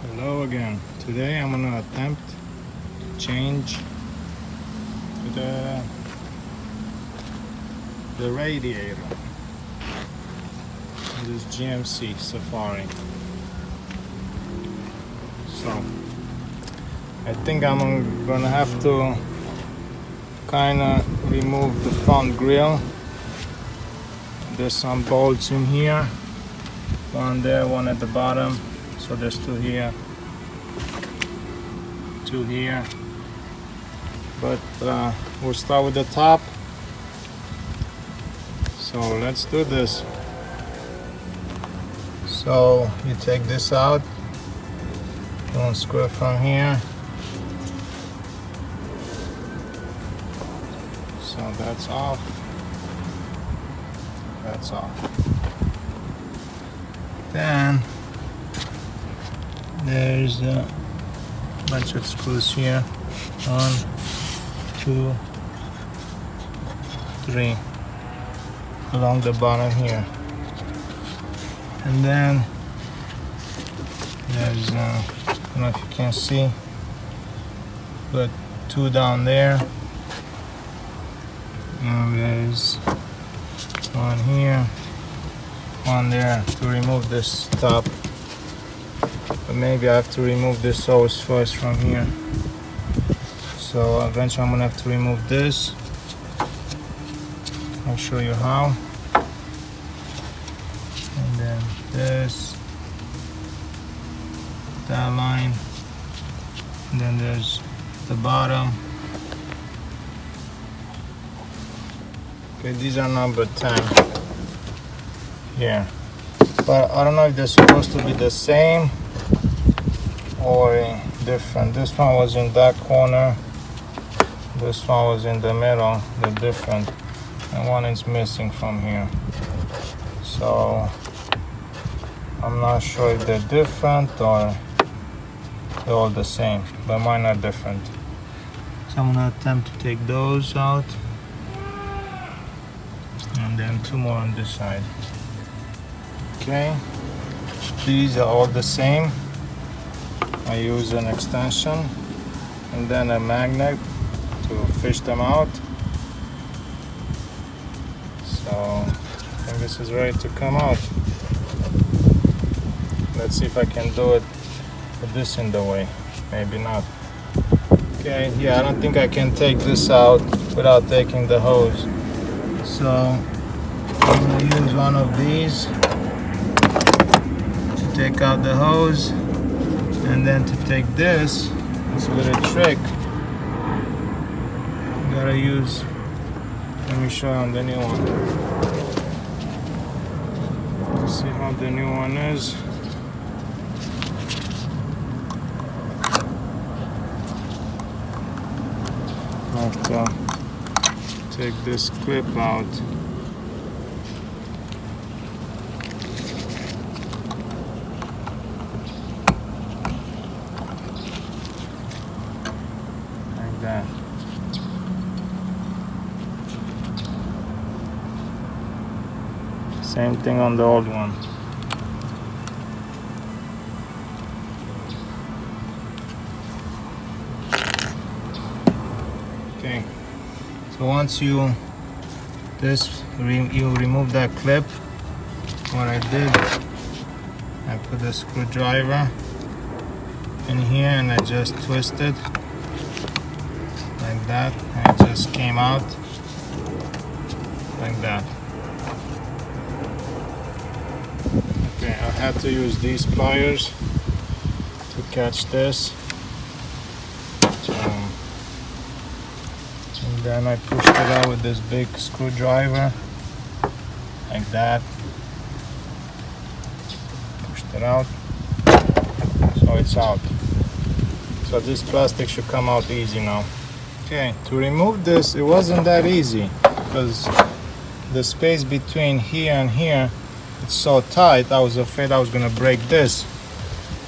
Hello again. Today I'm gonna attempt to change to the radiator in this GMC Safari. So I think I'm gonna have to kinda remove the front grille. There's some bolts in here, one there, one at the bottom. So there's two here, two here, but we'll start with the top. So let's do this. So you take this out, you unscrew it from here. So that's off, that's off. Then there's a bunch of screws here. 1, 2, 3 along the bottom here. And then there's I don't know if you can see, but 2 down there. And there's 1 here, 1 there to remove this top. But maybe I have to remove this hose first from here. So eventually I'm gonna have to remove this. I'll show you how. And then this, that line, and then there's the bottom. Okay, these are number 10 here. But I don't know if they're supposed to be the same or different. This one was in that corner, this one was in the middle. They're different, and one is missing from here. So I'm not sure if they're different or they're all the same, but mine are different. So I'm gonna attempt to take those out, and then 2 more on this side. Okay, these are all the same. I use an extension and then a magnet to fish them out. So I think this is ready to come out. Let's see if I can do it with this in the way. Maybe not. Okay, yeah, I don't think I can take this out without taking the hose. So I'm going to use one of these to take out the hose. And then to take this, it's a little trick. You gotta use, let me show you on the new one. See how the new one is. I have to take this clip out. That. Same thing on the old one. Okay, so once you remove that clip, what I did, I put a screwdriver in here and I just twisted like that, and it just came out like that. Okay, I had to use these pliers to catch this. And then I pushed it out with this big screwdriver like that. Pushed it out, so it's out. So this plastic should come out easy now. Okay, to remove this, it wasn't that easy because the space between here and here, it's so tight. I was afraid I was gonna break this.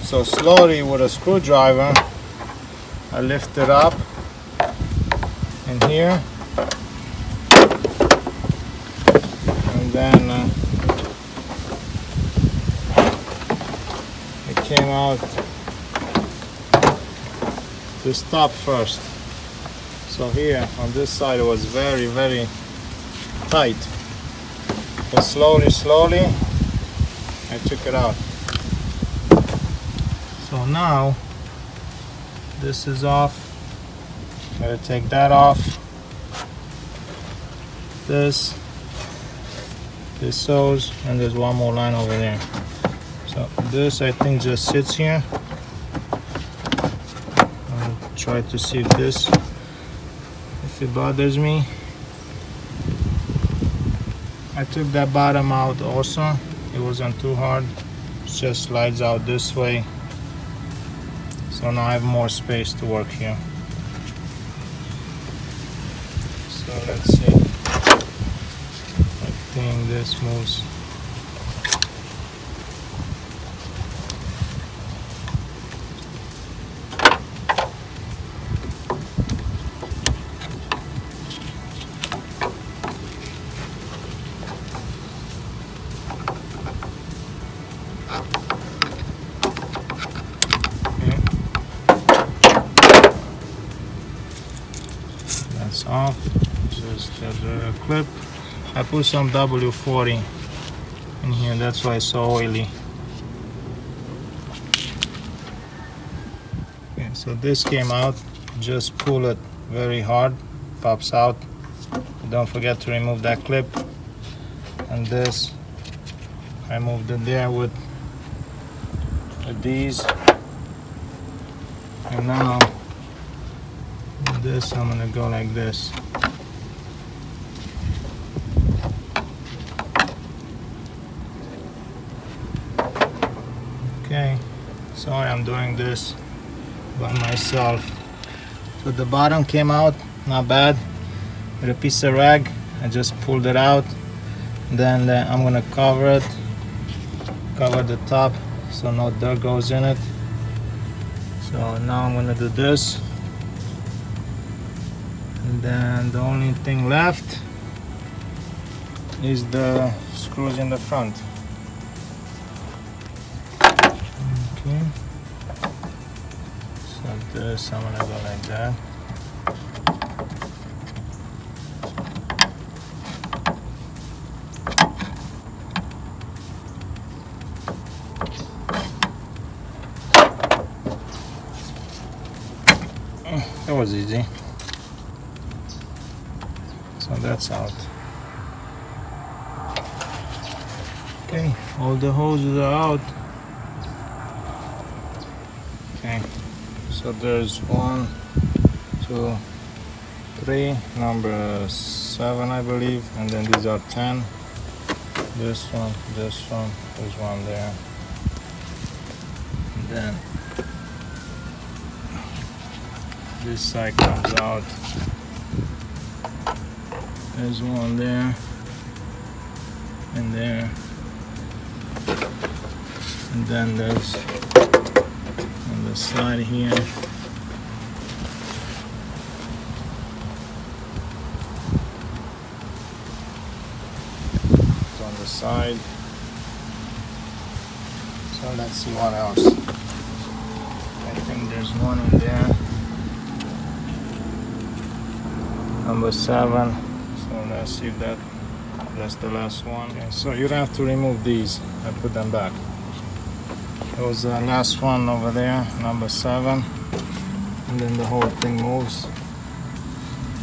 So slowly with a screwdriver, I lift it up in here, and then it came out this top first. So here on this side it was very, very tight. But slowly I took it out. So now this is off. Gotta take that off. This sews, and there's one more line over there. So this I think just sits here. I'll try to see if it bothers me. I took that bottom out also. It wasn't too hard. It just slides out this way. So now I have more space to work here. So let's see. I think this moves. That's off. Just the clip. I put some W40 in here, that's why it's so oily. Okay, so this came out. Just pull it very hard, pops out. Don't forget to remove that clip. And this, I moved it there with these. And now this, I'm gonna go like this. Okay, sorry I'm doing this by myself. So the bottom came out, not bad. With a piece of rag, I just pulled it out. Then I'm gonna cover the top so no dirt goes in it. So now I'm gonna do this. And then the only thing left is the screws in the front. Okay. So this, I'm gonna go like that. That was easy. So that's out. Okay, all the hoses are out. Okay, so there's 1, 2, 3, number 7 I believe, and then these are 10. This one, there's one there. And then this side comes out. There's one there and there, and then there's on the side here. It's on the side. So let's see what else. I think there's one in there. Number 7. So let's see if that's the last one. Okay, so you have to remove these. I put them back. There was the last one over there, number 7, and then the whole thing moves.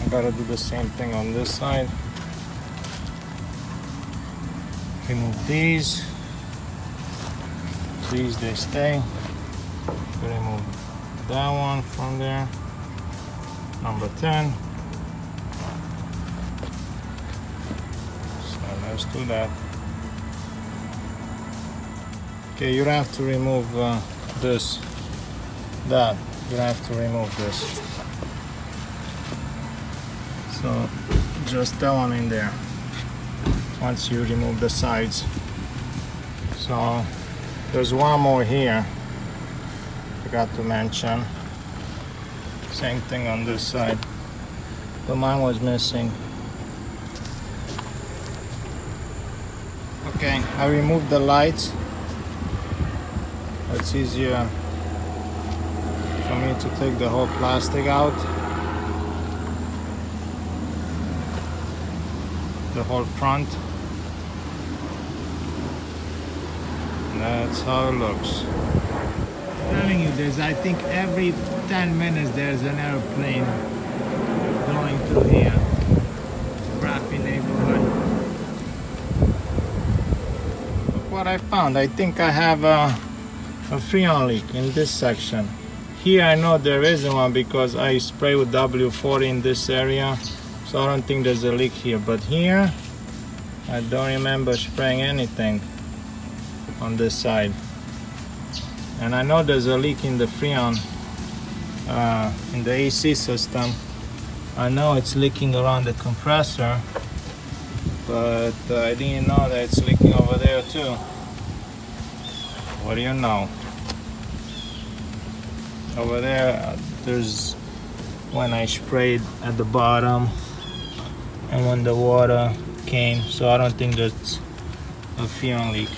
I gotta do the same thing on this side. Remove these. These, they stay. Remove that one from there. Number 10. Let's do that. Okay, you have to remove this. You have to remove this. So just that one in there. Once you remove the sides. So there's one more here. Forgot to mention. Same thing on this side. But mine was missing. Okay, I removed the lights. It's easier for me to take the whole plastic out, the whole front. That's how it looks. I'm telling you, there's, I think every 10 minutes there's an airplane going through here. Crappy neighborhood. Look what I found. I think I have a freon leak in this section. Here I know there isn't one because I spray with W40 in this area, so I don't think there's a leak here. But here, I don't remember spraying anything on this side. And I know there's a leak in the freon, in the AC system. I know it's leaking around the compressor, but I didn't know that it's leaking over there too. What do you know? Over there, there's when I sprayed at the bottom and when the water came, so I don't think that's a freon leak.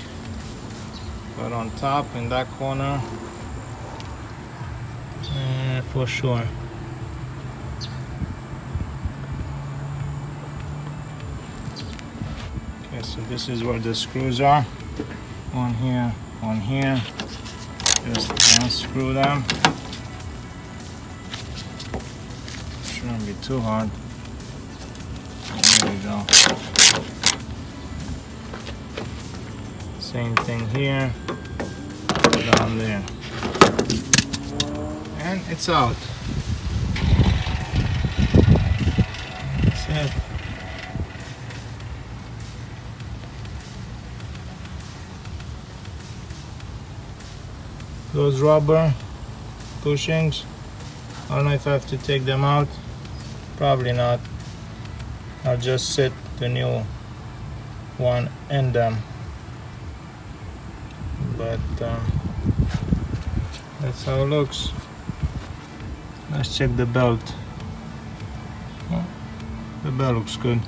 But on top in that corner, for sure. Okay, so this is where the screws are. One here, one here. Just unscrew them. Shouldn't be too hard. There we go. Same thing here, down there. And it's out. That's it. Those rubber bushings, I don't know if I have to take them out. Probably not. I'll just set the new one in them. But that's how it looks. Let's check the belt. Oh, the belt looks good.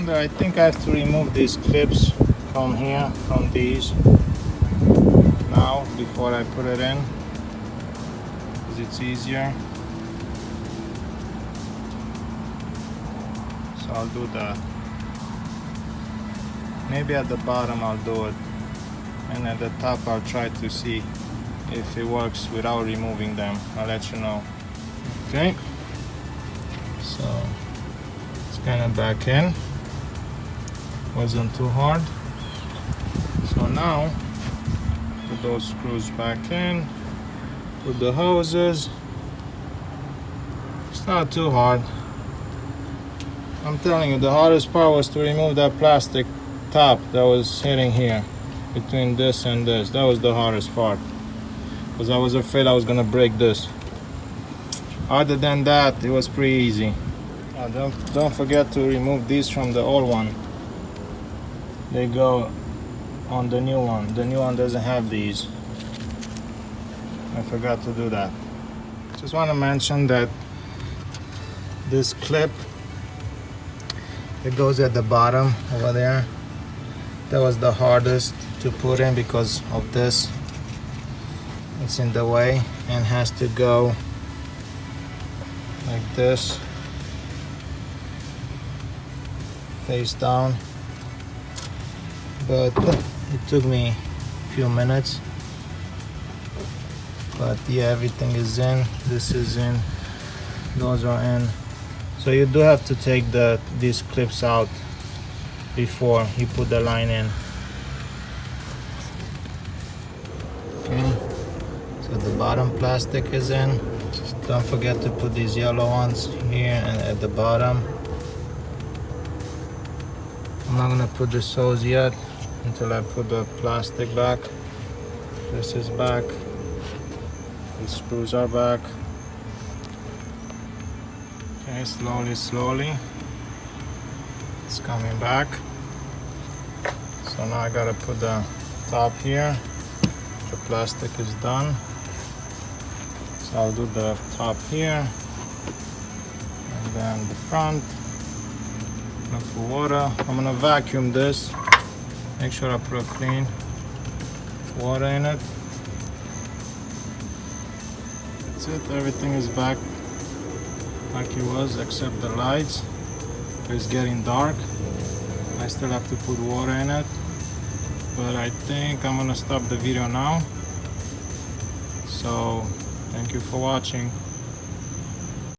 I think I have to remove these clips from here, from these now before I put it in, because it's easier. So I'll do that. Maybe at the bottom I'll do it, and at the top I'll try to see if it works without removing them. I'll let you know. Okay, so it's kind of back in. Wasn't too hard. So now put those screws back in, put the hoses. It's not too hard. I'm telling you, the hardest part was to remove that plastic top that was hitting here between this and this. That was the hardest part, because I was afraid I was gonna break this. Other than that, it was pretty easy. Don't forget to remove these from the old one. They go on the new one. The new one doesn't have these. I forgot to do that. Just want to mention that this clip, it goes at the bottom over there. That was the hardest to put in because of this. It's in the way and has to go like this, face down. But it took me a few minutes. But yeah, everything is in. This is in. Those are in. So you do have to take these clips out before you put the line in. Okay. So the bottom plastic is in. Don't forget to put these yellow ones here and at the bottom. I'm not gonna put the hose yet until I put the plastic back. This is back. The screws are back. Okay, slowly. It's coming back. So now I gotta put the top here. The plastic is done. So I'll do the top here. And then the front. Look for water. I'm gonna vacuum this. Make sure I put it clean. water in it. That's it, everything is back like it was except the lights. It's getting dark. I still have to put water in it, but I think I'm gonna stop the video now. So thank you for watching.